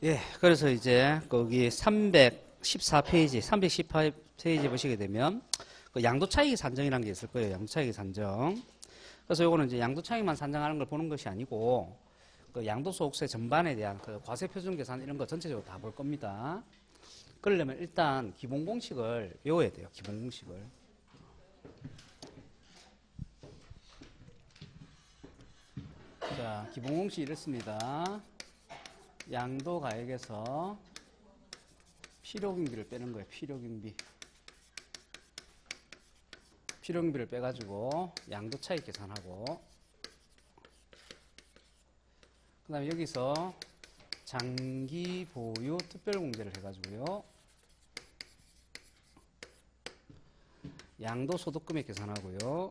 예, 그래서 이제 거기 314페이지, 318페이지 보시게 되면 그 양도 차익 산정이라는 게 있을 거예요. 양도 차익 산정. 그래서 요거는 이제 양도 차익만 산정하는 걸 보는 것이 아니고 그 양도소득세 전반에 대한 그 과세 표준 계산 이런 거 전체적으로 다 볼 겁니다. 그러려면 일단 기본 공식을 외워야 돼요. 기본 공식을. 자, 기본 공식 이렇습니다. 양도가액에서 필요경비를 빼는 거예요. 필요경비. 필요경비를 빼가지고 양도차익 계산하고, 그 다음에 여기서 장기 보유 특별공제를 해가지고요. 양도소득금액 계산하고요.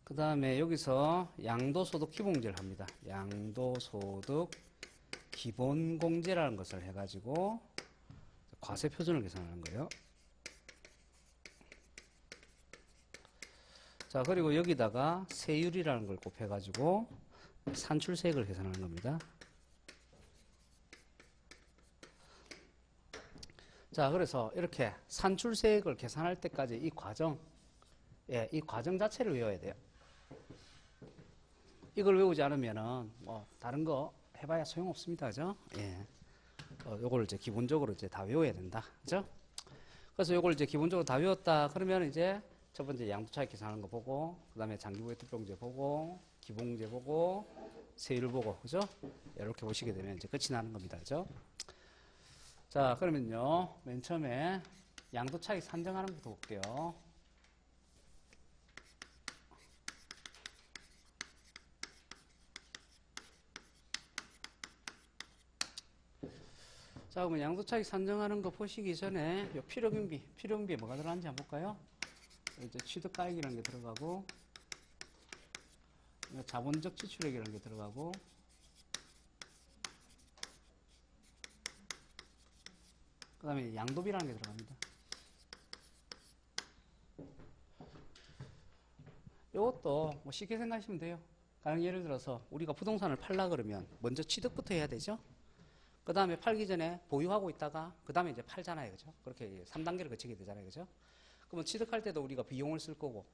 그 다음에 여기서 양도소득 기본공제를 합니다. 양도소득 기본공제라는 것을 해가지고 과세 표준을 계산하는 거예요. 자, 그리고 여기다가 세율이라는 걸 곱해가지고 산출세액을 계산하는 겁니다. 자, 그래서 이렇게 산출세액을 계산할 때까지 이 과정, 이 과정 자체를 외워야 돼요. 이걸 외우지 않으면은 뭐 다른 거 해봐야 소용없습니다. 그죠? 예. 요걸 이제 기본적으로 이제 다 외워야 된다. 그죠? 그래서 요걸 이제 기본적으로 다 외웠다. 그러면 이제 첫 번째 양도차익 계산하는 거 보고, 그 다음에 장기보유 특별공제 보고, 기본공제 보고, 세율 보고, 그죠? 이렇게 보시게 되면 이제 끝이 나는 겁니다. 그죠? 자, 그러면요. 맨 처음에 양도차익 산정하는 것부터 볼게요. 자, 그러면 양도차익 산정하는 거 보시기 전에 요 필요경비에 뭐가 들어가는지 한번 볼까요? 이제 취득가액이라는 게 들어가고, 자본적 지출액이라는 게 들어가고, 그 다음에 양도비라는 게 들어갑니다. 이것도 뭐 쉽게 생각하시면 돼요. 가령 예를 들어서 우리가 부동산을 팔라 그러면 먼저 취득부터 해야 되죠. 그 다음에 팔기 전에 보유하고 있다가 그 다음에 이제 팔잖아요. 그죠? 그렇게 3단계를 거치게 되잖아요. 그죠? 그러면 취득할 때도 우리가 비용을 쓸 거고,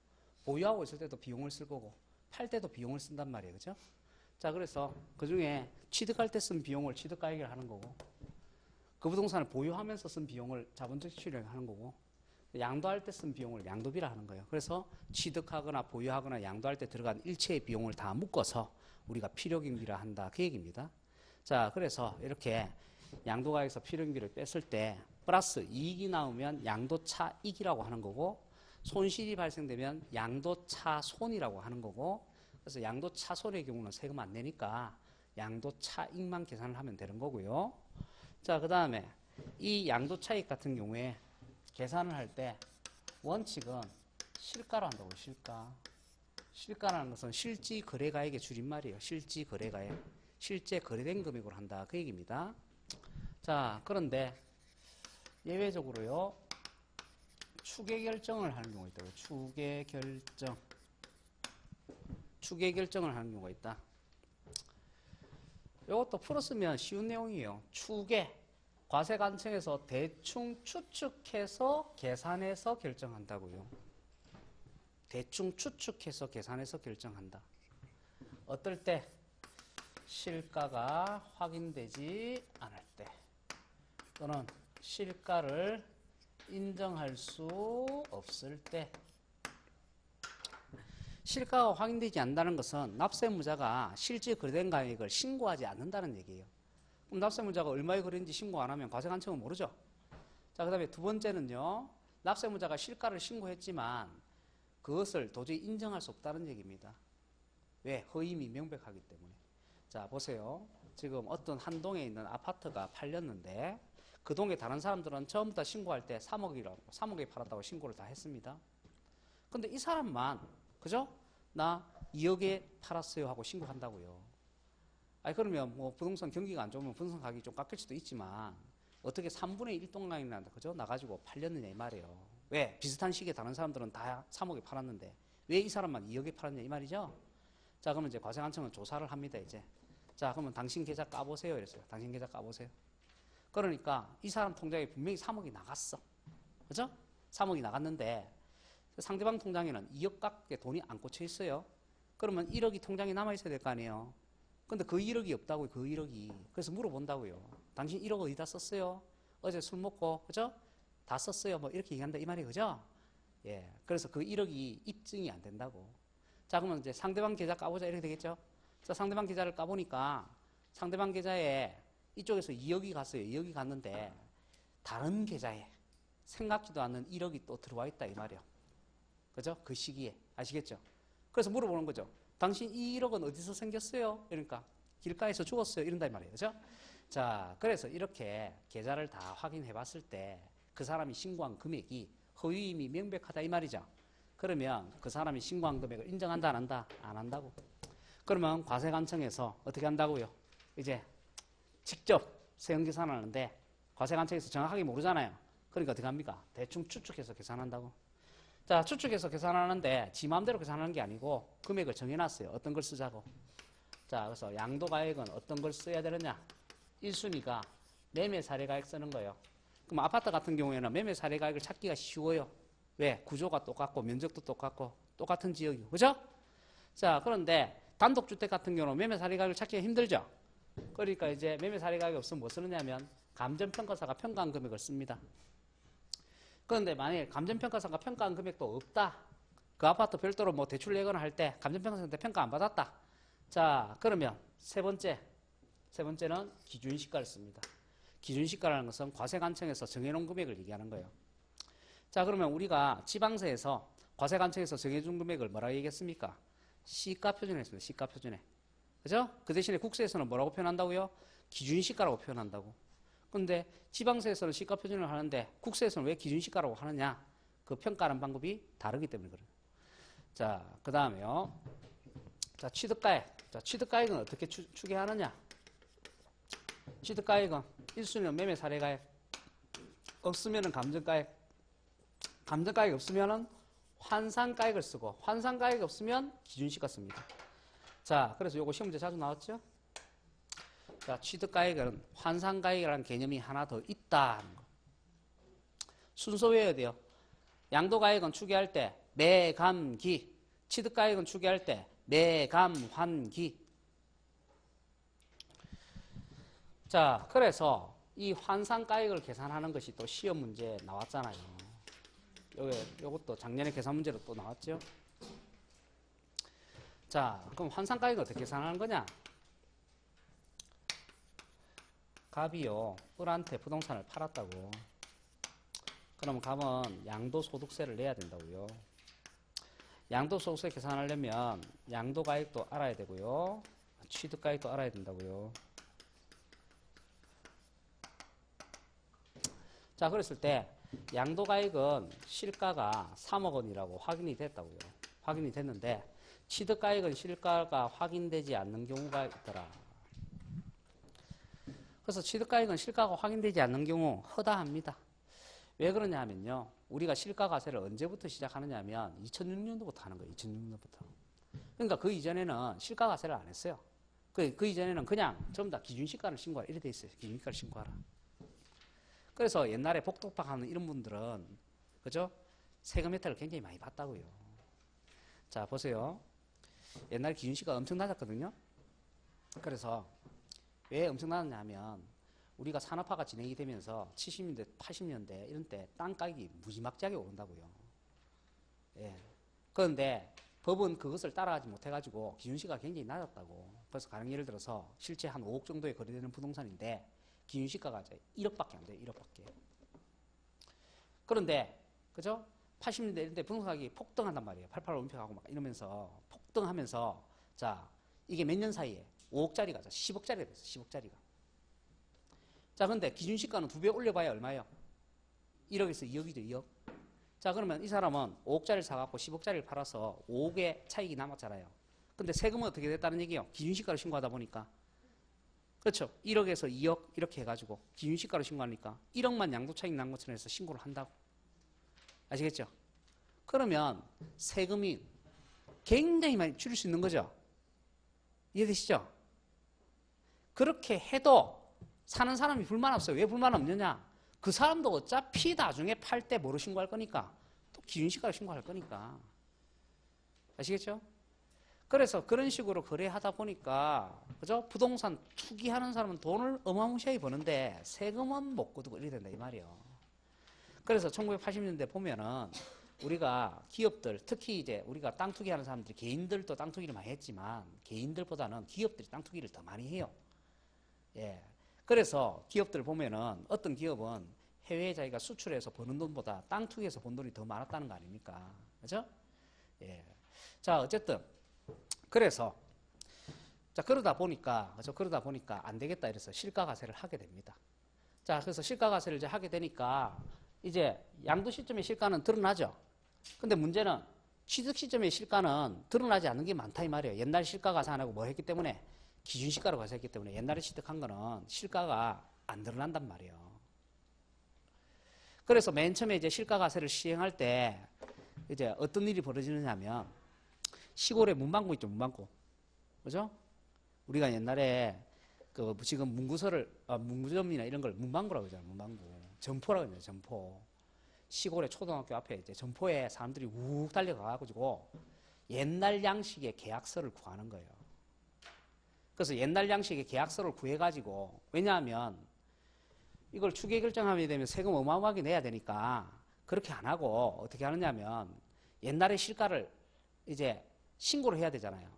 보유하고 있을 때도 비용을 쓸 거고, 팔 때도 비용을 쓴단 말이에요. 그죠? 자, 그래서 그 중에 취득할 때 쓴 비용을 취득가액을 하는 거고, 그 부동산을 보유하면서 쓴 비용을 자본적 지출액 하는 거고, 양도할 때 쓴 비용을 양도비라 하는 거예요. 그래서 취득하거나 보유하거나 양도할 때 들어간 일체의 비용을 다 묶어서 우리가 필요경비라 한다. 그 얘기입니다. 자, 그래서 이렇게 양도가액에서 필요경비를 뺐을 때 플러스 이익이 나오면 양도차익이라고 하는 거고, 손실이 발생되면 양도차손이라고 하는 거고, 그래서 양도차손의 경우는 세금 안 내니까 양도차익만 계산을 하면 되는 거고요. 자, 그 다음에 이 양도차익 같은 경우에 계산을 할 때 원칙은 실가로 한다고. 실가라는 것은 실지 거래가액의 줄임말이에요. 실지 거래가액. 실제 거래된 금액으로 한다. 그 얘기입니다. 자, 그런데 예외적으로요. 추계 결정을 하는 경우가 있다고요. 추계 결정을 하는 경우가 있다. 이것도 풀었으면 쉬운 내용이에요. 추계. 과세관청에서 대충 추측해서 계산해서 결정한다고요. 대충 추측해서 계산해서 결정한다. 어떨 때? 실가가 확인되지 않을 때, 또는 실가를 인정할 수 없을 때. 실가가 확인되지 않는다는 것은 납세무자가 실제 거래된 가액을 신고하지 않는다는 얘기예요. 그럼 납세무자가 얼마에 거래인지 신고 안 하면 과세관청은 모르죠. 자, 그 다음에 두 번째는요. 납세무자가 실가를 신고했지만 그것을 도저히 인정할 수 없다는 얘기입니다. 왜? 허임이 명백하기 때문에. 자, 보세요. 지금 어떤 한 동에 있는 아파트가 팔렸는데 그 동에 다른 사람들은 처음부터 신고할 때 3억에 팔았다고 신고를 다 했습니다. 근데 이 사람만, 그죠? 나 2억에 팔았어요 하고 신고한다고요. 아니, 그러면 뭐 부동산 경기가 안 좋으면 부동산 가격이 좀 깎일 수도 있지만 어떻게 3분의 1 동량이나, 그죠? 나가지고 팔렸느냐 이 말이에요. 왜? 비슷한 시기에 다른 사람들은 다 3억에 팔았는데 왜 이 사람만 2억에 팔았냐 이 말이죠. 자, 그러면 이제 과세관청은 조사를 합니다, 이제. 자, 그러면 당신 계좌 까보세요. 이랬어요. 당신 계좌 까보세요. 그러니까 이 사람 통장에 분명히 3억이 나갔어. 그죠? 3억이 나갔는데 상대방 통장에는 2억 밖에 돈이 안 꽂혀 있어요. 그러면 1억이 통장에 남아있어야 될 거 아니에요. 근데 그 1억이 없다고요, 그 1억이. 그래서 물어본다고요. 당신 1억 어디다 썼어요? 어제 술 먹고, 그죠? 다 썼어요. 뭐 이렇게 얘기한다, 이 말이 그죠? 예. 그래서 그 1억이 입증이 안 된다고. 자, 그러면 이제 상대방 계좌 까보자, 이렇게 되겠죠? 자, 상대방 계좌를 까보니까 상대방 계좌에 이쪽에서 2억이 갔어요. 2억이 갔는데 다른 계좌에 생각지도 않는 1억이 또 들어와 있다, 이 말이에요. 그죠? 그 시기에. 아시겠죠? 그래서 물어보는 거죠. 당신 이 1억은 어디서 생겼어요? 이러니까 길가에서 죽었어요. 이런다, 이 말이에요. 그죠? 자, 그래서 이렇게 계좌를 다 확인해 봤을 때 그 사람이 신고한 금액이 허위임이 명백하다, 이 말이죠. 그러면 그 사람이 신고한 금액을 인정한다, 안 한다? 안 한다고. 그러면 과세관청에서 어떻게 한다고요? 이제 직접 세금 계산을 하는데 과세관청에서 정확하게 모르잖아요. 그러니까 어떻게 합니까? 대충 추측해서 계산한다고. 자, 추측해서 계산하는데 지 마음대로 계산하는 게 아니고 금액을 정해놨어요. 어떤 걸 쓰자고. 자, 그래서 양도가액은 어떤 걸 써야 되느냐? 1순위가 매매 사례가액 쓰는 거예요. 그럼 아파트 같은 경우에는 매매 사례가액을 찾기가 쉬워요. 왜? 구조가 똑같고 면적도 똑같고 똑같은 지역이고. 그죠? 자, 그런데 단독주택 같은 경우는 매매 사례가액을 찾기가 힘들죠. 그러니까 이제 매매 사례가액이 없으면 뭐 쓰느냐면 감정평가사가 평가한 금액을 씁니다. 그런데 만약에 감정평가사가 평가한 금액도 없다. 그 아파트 별도로 뭐 대출 내거나 할 때 감정평가사한테 평가 안 받았다. 자, 그러면 세 번째는 기준시가를 씁니다. 기준시가라는 것은 과세관청에서 정해놓은 금액을 얘기하는 거예요. 자, 그러면 우리가 지방세에서 과세관청에서 정해준 금액을 뭐라고 얘기했습니까? 시가표준에 했습니다. 시가표준에. 그죠? 그 대신에 국세에서는 뭐라고 표현한다고요? 기준시가라고 표현한다고. 근데 지방세에서는 시가표준을 하는데 국세에서는 왜 기준시가라고 하느냐? 그 평가하는 방법이 다르기 때문에 그래요. 자, 그 다음에요. 자, 취득가액. 자, 취득가액은 어떻게 추계하느냐? 취득가액은 1순위는 매매 사례가액, 없으면은 감정가액, 감정가액 없으면은 환산가액을 쓰고, 환산가액 없으면 기준시가 씁니다. 자, 그래서 요거 시험 문제 자주 나왔죠? 자, 취득가액은 환산가액이라는 개념이 하나 더 있다는 거. 순서 외워야 돼요. 양도가액은 추계할 때 매감기, 취득가액은 추계할 때 매감환기. 자, 그래서 이 환산가액을 계산하는 것이 또 시험 문제에 나왔잖아요. 요것도 작년에 계산 문제로 또 나왔죠. 자, 그럼 환산가액을 어떻게 계산하는 거냐? 갑이요, 을한테 부동산을 팔았다고. 그럼 갑은 양도소득세를 내야 된다고요. 양도소득세 계산하려면 양도가액도 알아야 되고요. 취득가액도 알아야 된다고요. 자, 그랬을 때 양도가액은 실가가 3억 원이라고 확인이 됐다고요. 확인이 됐는데 취득가액은 실가가 확인되지 않는 경우가 있더라. 그래서 취득가액은 실가가 확인되지 않는 경우 허다합니다. 왜 그러냐 하면요. 우리가 실가과세를 언제부터 시작하느냐 하면 2006년도부터 하는 거예요. 2006년도부터. 그러니까 그 이전에는 실가과세를 안 했어요. 그 이전에는 그냥 전부 다 기준시가를 신고하라. 이렇게 돼 있어요. 기준시가를 신고하라. 그래서 옛날에 복덕박하는 이런 분들은, 그죠? 세금 혜택을 굉장히 많이 받다고요. 자, 보세요. 옛날에 기준시가가 엄청 낮았거든요. 그래서 왜 엄청 낮았냐 하면 우리가 산업화가 진행이 되면서 70년대, 80년대 이런 때 땅가격이 무지막지하게 오른다고요. 예. 그런데 법은 그것을 따라가지 못해가지고 기준시가가 굉장히 낮았다고. 그래서 가령 예를 들어서 실제 한 5억 정도에 거래되는 부동산인데 기준시가가 1억밖에 안 돼요. 1억밖에. 그런데 그죠? 80년대 이런 때 부동산 가격이 폭등한단 말이에요. 88 올림픽하고 막 이러면서 폭등하면서 자, 이게 몇 년 사이에 5억짜리가 10억짜리가 됐어요. 10억짜리가. 자, 근데 기준시가는 2배 올려봐야 얼마예요? 1억에서 2억이죠. 2억. 자, 그러면 이 사람은 5억짜리를 사갖고 10억짜리를 팔아서 5억의 차익이 남았잖아요. 근데 세금은 어떻게 됐다는 얘기예요? 기준시가를 신고하다 보니까. 그렇죠. 1억에서 2억 이렇게 해가지고 기준시가로 신고하니까 1억만 양도차익 난 것처럼 해서 신고를 한다고. 아시겠죠? 그러면 세금이 굉장히 많이 줄일 수 있는 거죠. 이해되시죠? 그렇게 해도 사는 사람이 불만 없어요. 왜 불만 없느냐? 그 사람도 어차피 나중에 팔 때 뭐로 신고할 거니까 또 기준시가로 신고할 거니까. 아시겠죠? 그래서 그런 식으로 거래하다 보니까 그죠? 부동산 투기하는 사람은 돈을 어마무시하게 버는데 세금은 못 거두고 이렇게 된다 이 말이에요. 그래서 1980년대 보면은 우리가 기업들 특히 이제 우리가 땅 투기하는 사람들이 개인들도 땅 투기를 많이 했지만 개인들보다는 기업들이 땅 투기를 더 많이 해요. 예. 그래서 기업들 보면은 어떤 기업은 해외에 자기가 수출해서 버는 돈보다 땅 투기해서 번 돈이 더 많았다는 거 아닙니까? 그죠? 예. 자, 어쨌든 그래서 자 그러다 보니까 안 되겠다 이래서 시가과세를 하게 됩니다. 자, 그래서 시가과세를 이제 하게 되니까 이제 양도 시점의 시가는 드러나죠. 근데 문제는 취득 시점의 시가는 드러나지 않는 게 많다 이 말이에요. 옛날 시가과세 안 하고 뭐 했기 때문에 기준시가로 과세했기 때문에 옛날에 취득한 거는 시가가 안 드러난단 말이에요. 그래서 맨 처음에 이제 시가과세를 시행할 때 이제 어떤 일이 벌어지느냐 하면 시골에 문방구 있죠, 문방구. 그죠? 우리가 옛날에 그 지금 문구점이나 이런 걸 문방구라고 그러잖아요, 문방구. 점포라고 그러잖아요, 점포. 시골의 초등학교 앞에 이제 점포에 사람들이 욱 달려가가지고 옛날 양식의 계약서를 구하는 거예요. 그래서 옛날 양식의 계약서를 구해가지고 왜냐하면 이걸 추계 결정하게 되면 세금 어마어마하게 내야 되니까 그렇게 안 하고 어떻게 하느냐면 옛날의 실가를 이제 신고를 해야 되잖아요.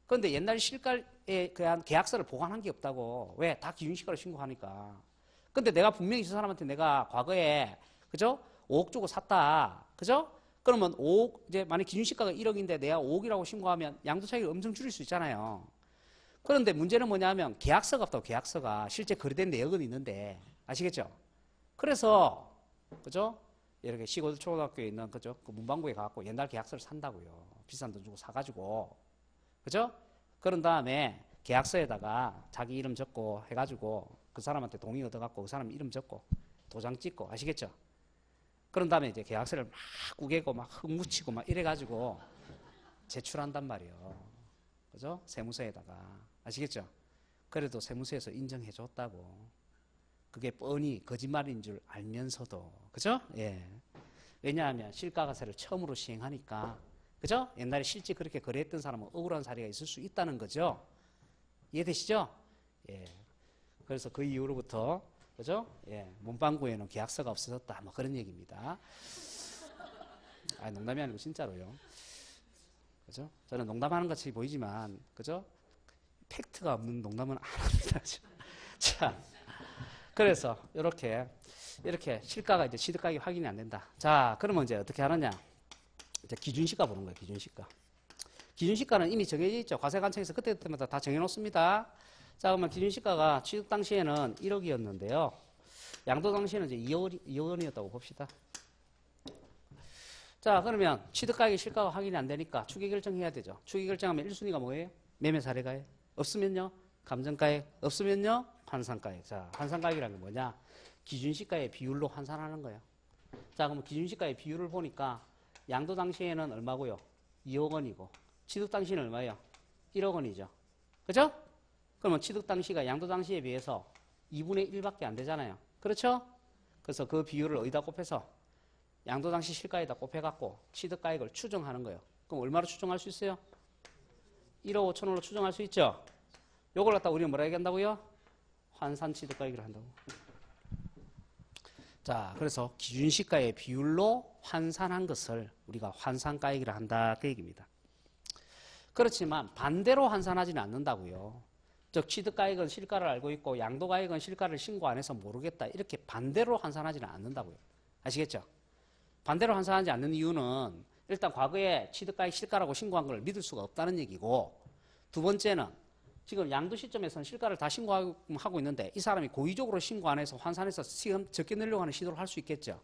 그런데 옛날 실가에 대한 계약서를 보관한 게 없다고. 왜? 다 기준시가로 신고하니까. 근데 내가 분명히 저 사람한테 내가 과거에 그죠? 5억 주고 샀다. 그죠? 그러면 5억 이제 만약 기준시가가 1억인데 내가 5억이라고 신고하면 양도 차익을 엄청 줄일 수 있잖아요. 그런데 문제는 뭐냐면 계약서가 없다고. 계약서가 실제 거래된 내역은 있는데 아시겠죠? 그래서 그죠? 이렇게 시골 초등학교에 있는 그죠? 그 문방구에 가갖고 옛날 계약서를 산다고요. 비싼 돈 주고 사가지고 그죠? 그런 다음에 계약서에다가 자기 이름 적고 해가지고 그 사람한테 동의 얻어갖고 그 사람 이름 적고 도장 찍고 아시겠죠? 그런 다음에 이제 계약서를 막 구개고 막 흙 묻히고 막 이래가지고 제출한단 말이에요. 그죠? 세무서에다가. 아시겠죠? 그래도 세무서에서 인정해줬다고. 그게 뻔히 거짓말인 줄 알면서도. 그죠? 예. 왜냐하면 실가과세를 처음으로 시행하니까. 그죠? 옛날에 실제 그렇게 거래했던 사람은 억울한 사례가 있을 수 있다는 거죠. 이해되시죠? 예. 그래서 그 이후로부터 그죠? 예. 문방구에는 계약서가 없어졌다. 뭐 그런 얘기입니다. 아, 농담이 아니고 진짜로요. 그죠? 저는 농담하는 것처럼 보이지만, 그죠? 팩트가 없는 농담은 안 합니다. 자, 그래서 이렇게 실가가 이제 취득가격이 확인이 안 된다. 자, 그러면 이제 어떻게 하느냐? 이제 기준시가 보는 거예요. 기준시가. 기준시가는 이미 정해져 있죠. 과세관청에서 그때마다 다 정해놓습니다. 자, 그러면 기준시가가 취득 당시에는 1억이었는데요. 양도 당시에는 이제 2억 원이었다고 봅시다. 자, 그러면 취득가격이 실가가 확인이 안 되니까 추계 결정해야 되죠. 추계 결정하면 1순위가 뭐예요? 매매 사례가액. 없으면요? 감정가액. 없으면요? 환산가액. 자, 환산가액이라는 게 뭐냐? 기준시가의 비율로 환산하는 거예요. 자, 그럼 기준시가의 비율을 보니까 양도 당시에는 얼마고요? 2억 원이고 취득 당시는 얼마예요? 1억 원이죠. 그죠? 그러면 취득 당시가 양도 당시에 비해서 2분의 1밖에 안 되잖아요. 그렇죠? 그래서 그 비율을 어디다 곱해서 양도 당시 실가에다 곱해갖고 취득가액을 추정하는 거예요. 그럼 얼마로 추정할 수 있어요? 1억 5천원으로 추정할 수 있죠? 요걸 갖다 우리는 뭐라 얘기한다고요? 환산 취득가액을 한다고. 자, 그래서 기준시가의 비율로 환산한 것을 우리가 환산가액이라 한다 그 얘기입니다. 그렇지만 반대로 환산하지는 않는다고요. 즉 취득가액은 실가를 알고 있고 양도가액은 실가를 신고 안 해서 모르겠다 이렇게 반대로 환산하지는 않는다고요. 아시겠죠? 반대로 환산하지 않는 이유는 일단 과거에 취득가액 실가라고 신고한 걸 믿을 수가 없다는 얘기고, 두 번째는 지금 양도 시점에서는 실가를 다 신고하고 있는데 이 사람이 고의적으로 신고 안 해서 환산해서 시험 적게 내려고 하는 시도를 할 수 있겠죠.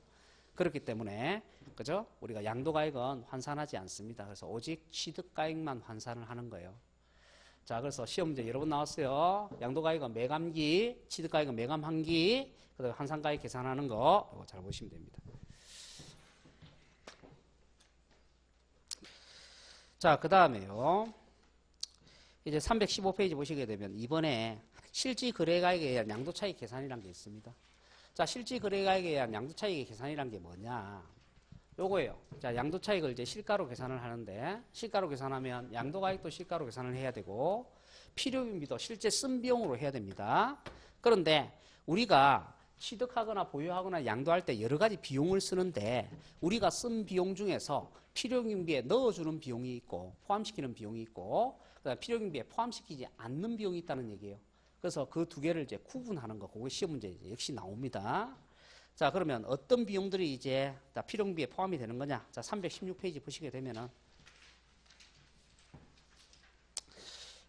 그렇기 때문에 그죠? 우리가 양도가액은 환산하지 않습니다. 그래서 오직 취득가액만 환산을 하는 거예요. 자, 그래서 시험 문제 여러 번 나왔어요. 양도가액은 매감기, 취득가액은 매감한기, 그다음에 환산가액 계산하는 거 이거 잘 보시면 됩니다. 자, 그 다음에요. 이제 315페이지 보시게 되면 이번에 실질 거래가액에 의한 양도차익 계산이라는 게 있습니다. 자, 실질 거래가액에 의한 양도차익의 계산이라는 게 뭐냐? 요거예요. 자, 양도차익을 이제 실가로 계산을 하는데, 실가로 계산하면 양도가액도 실가로 계산을 해야 되고, 필요경비도 실제 쓴 비용으로 해야 됩니다. 그런데 우리가 취득하거나 보유하거나 양도할 때 여러 가지 비용을 쓰는데, 우리가 쓴 비용 중에서 필요경비에 넣어주는 비용이 있고, 포함시키는 비용이 있고, 그다음에 필요경비에 포함시키지 않는 비용이 있다는 얘기예요. 그래서 그 두 개를 이제 구분하는 거, 그거 시험 문제 역시 나옵니다. 자, 그러면 어떤 비용들이 이제 필요경비에 포함이 되는 거냐? 자, 316페이지 보시게 되면은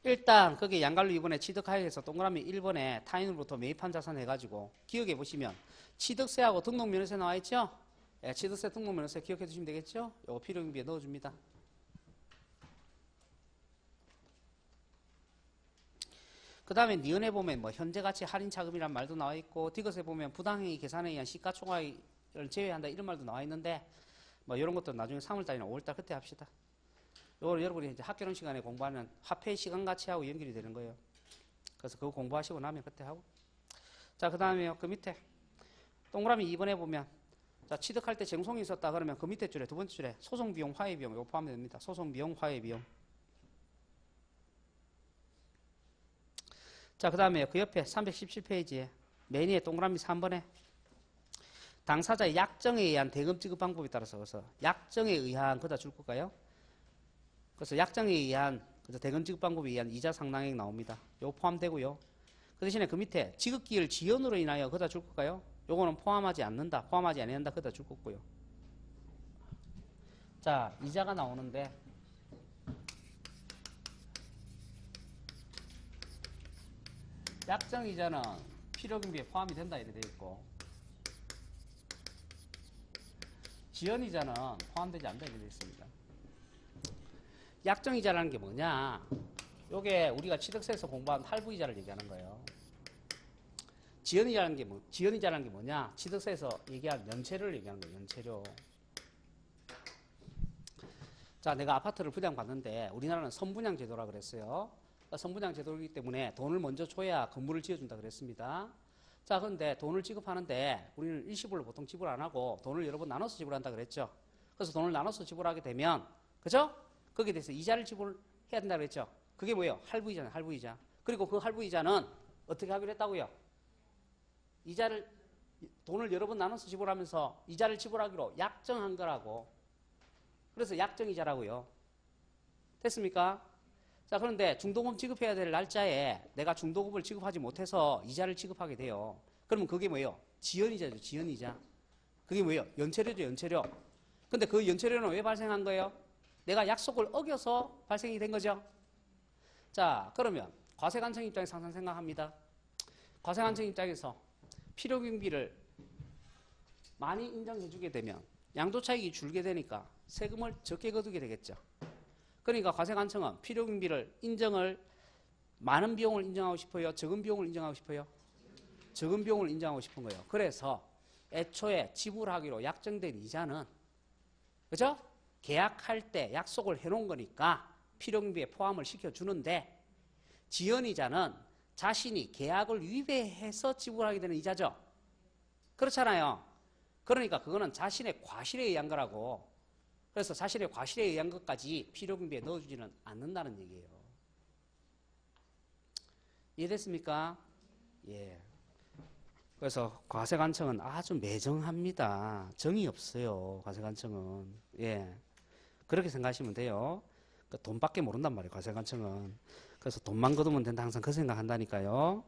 일단 거기 양갈로 2번에 취득하여서 동그라미 1번에 타인으로부터 매입한 자산 해가지고 기억해 보시면 취득세하고 등록면허세 나와 있죠? 예, 취득세, 등록면허세 기억해 두시면 되겠죠? 요거 필요경비에 넣어줍니다. 그 다음에 니은에 보면 뭐 현재가치 할인차금이란 말도 나와 있고, 디귿에 보면 부당행위 계산에 의한 시가총액을 제외한다 이런 말도 나와 있는데, 뭐 이런 것도 나중에 3월달이나 5월달 그때 합시다. 요걸 여러분이 이제 학교론 시간에 공부하는 화폐 시간가치하고 연결이 되는 거예요. 그래서 그거 공부하시고 나면 그때 하고. 자, 그 다음에요. 그 밑에 동그라미 2번에 보면, 자, 취득할 때 쟁송이 있었다 그러면 그 밑에 줄에 두 번째 줄에 소송비용, 화해비용 이거 포함됩니다. 소송비용, 화해비용. 자, 그 다음에 그 옆에 317페이지에 맨 위에 동그라미 3번에 당사자의 약정에 의한 대금 지급 방법에 따라서 그래서 약정에 의한 그다 줄 걸까요? 그래서 약정에 의한 대금 지급 방법에 의한 이자 상당액 나옵니다. 요거 포함되고요. 그 대신에 그 밑에 지급기일 지연으로 인하여 그다 줄 걸까요? 요거는 포함하지 않는다. 포함하지 않는다. 그다 줄 거고요. 자, 이자가 나오는데 약정이자는 필요경비에 포함이 된다 이렇게 되어 있고, 지연이자는 포함되지 않는다 이렇게 되어 있습니다. 약정이자라는 게 뭐냐? 요게 우리가 취득세에서 공부한 할부이자를 얘기하는 거예요. 지연이자라는 게 뭐냐? 취득세에서 얘기한 연체료를 얘기하는 거예요. 연체료. 자, 내가 아파트를 분양받는데 우리나라는 선분양 제도라 그랬어요. 선분양 제도이기 때문에 돈을 먼저 줘야 건물을 지어준다 그랬습니다. 자, 그런데 돈을 지급하는데 우리는 일시불로 보통 지불 안 하고 돈을 여러 번 나눠서 지불한다 그랬죠. 그래서 돈을 나눠서 지불하게 되면, 그죠? 거기에 대해서 이자를 지불해야 된다 그랬죠. 그게 뭐예요? 할부이자는 할부이자. 그리고 그 할부이자는 어떻게 하기로 했다고요? 이자를, 돈을 여러 번 나눠서 지불하면서 이자를 지불하기로 약정한 거라고. 그래서 약정이자라고요. 됐습니까? 자, 그런데 중도금 지급해야 될 날짜에 내가 중도금을 지급하지 못해서 이자를 지급하게 돼요. 그러면 그게 뭐예요? 지연이자죠. 지연이자. 그게 뭐예요? 연체료죠. 연체료. 근데 그 연체료는 왜 발생한 거예요? 내가 약속을 어겨서 발생이 된 거죠. 자, 그러면 과세관청 입장에서 항상 생각합니다. 과세관청 입장에서 필요경비를 많이 인정해주게 되면 양도차익이 줄게 되니까 세금을 적게 거두게 되겠죠. 그러니까 과세관청은 필요경비를 많은 비용을 인정하고 싶어요? 적은 비용을 인정하고 싶어요? 적은 비용을 인정하고 싶은 거예요. 그래서 애초에 지불하기로 약정된 이자는, 그죠? 계약할 때 약속을 해놓은 거니까 필요경비에 포함을 시켜주는데, 지연이자는 자신이 계약을 위배해서 지불하게 되는 이자죠. 그렇잖아요. 그러니까 그거는 자신의 과실에 의한 거라고. 그래서 자신의 과실에 의한 것까지 필요경비에 넣어주지는 않는다는 얘기예요. 이해됐습니까? 예. 그래서 과세관청은 아주 매정합니다. 정이 없어요. 과세관청은. 예. 그렇게 생각하시면 돼요. 그러니까 돈밖에 모른단 말이에요. 과세관청은. 그래서 돈만 거두면 된다. 항상 그 생각한다니까요.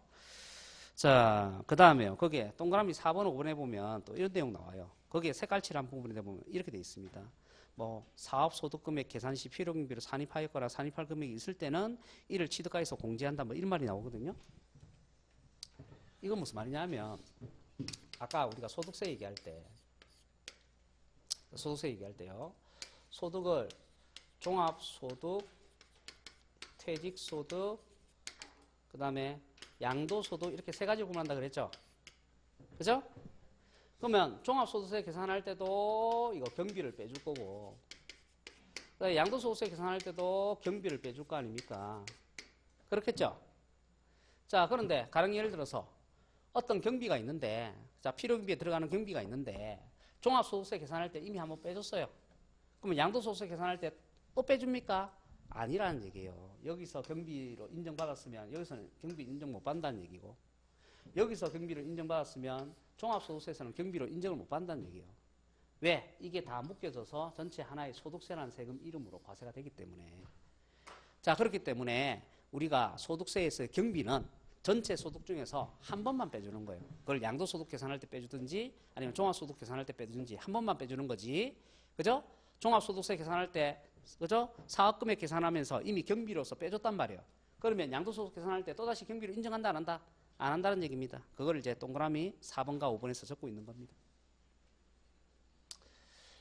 자, 그 다음에요. 거기에 동그라미 4번, 5번에 보면 또 이런 내용 나와요. 거기에 색깔칠한 부분에 보면 이렇게 돼 있습니다. 뭐 사업소득금액 계산 시 필요경비로 산입하였거나 산입할 금액이 있을 때는 이를 취득가에서 공제한다. 뭐 이런 말이 나오거든요. 이건 무슨 말이냐면 아까 우리가 소득세 얘기할 때요. 소득을 종합소득, 퇴직소득, 그 다음에 양도소득 이렇게 세 가지로 구분한다 그랬죠. 그죠? 그러면 종합소득세 계산할 때도 이거 경비를 빼줄 거고, 양도소득세 계산할 때도 경비를 빼줄 거 아닙니까? 그렇겠죠? 자, 그런데 가령 예를 들어서 어떤 경비가 있는데, 자, 필요경비에 들어가는 경비가 있는데, 종합소득세 계산할 때 이미 한번 빼줬어요. 그러면 양도소득세 계산할 때 또 빼줍니까? 아니라는 얘기예요. 여기서 경비로 인정받았으면 여기서는 경비 인정 못 받는다는 얘기고, 여기서 경비를 인정받았으면 종합소득세에서는 경비로 인정을 못 받는다는 얘기예요. 왜? 이게 다 묶여져서 전체 하나의 소득세라는 세금 이름으로 과세가 되기 때문에. 자, 그렇기 때문에 우리가 소득세에서 경비는 전체 소득 중에서 한 번만 빼주는 거예요. 그걸 양도소득 계산할 때 빼주든지 아니면 종합소득 계산할 때 빼주든지 한 번만 빼주는 거지. 그죠? 종합소득세 계산할 때, 그죠? 사업금액 계산하면서 이미 경비로서 빼줬단 말이에요. 그러면 양도소득 계산할 때 또다시 경비를 인정한다, 안 한다? 안 한다는 얘기입니다. 그걸 이제 동그라미 4번과 5번에서 적고 있는 겁니다.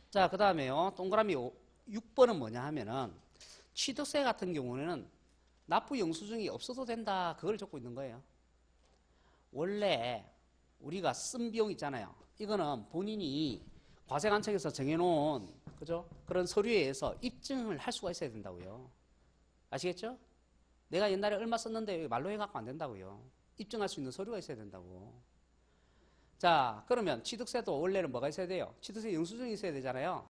자, 그 다음에요. 동그라미 6번은 뭐냐 하면은 취득세 같은 경우는 납부 영수증이 없어도 된다. 그걸 적고 있는 거예요. 원래 우리가 쓴 비용 있잖아요. 이거는 본인이 과세관청에서 정해놓은, 그죠? 그런 서류에 의해서 입증을 할 수가 있어야 된다고요. 아시겠죠? 내가 옛날에 얼마 썼는데 말로 해갖고 안 된다고요. 입증할 수 있는 서류가 있어야 된다고. 자, 그러면 취득세도 원래는 뭐가 있어야 돼요? 취득세 영수증이 있어야 되잖아요.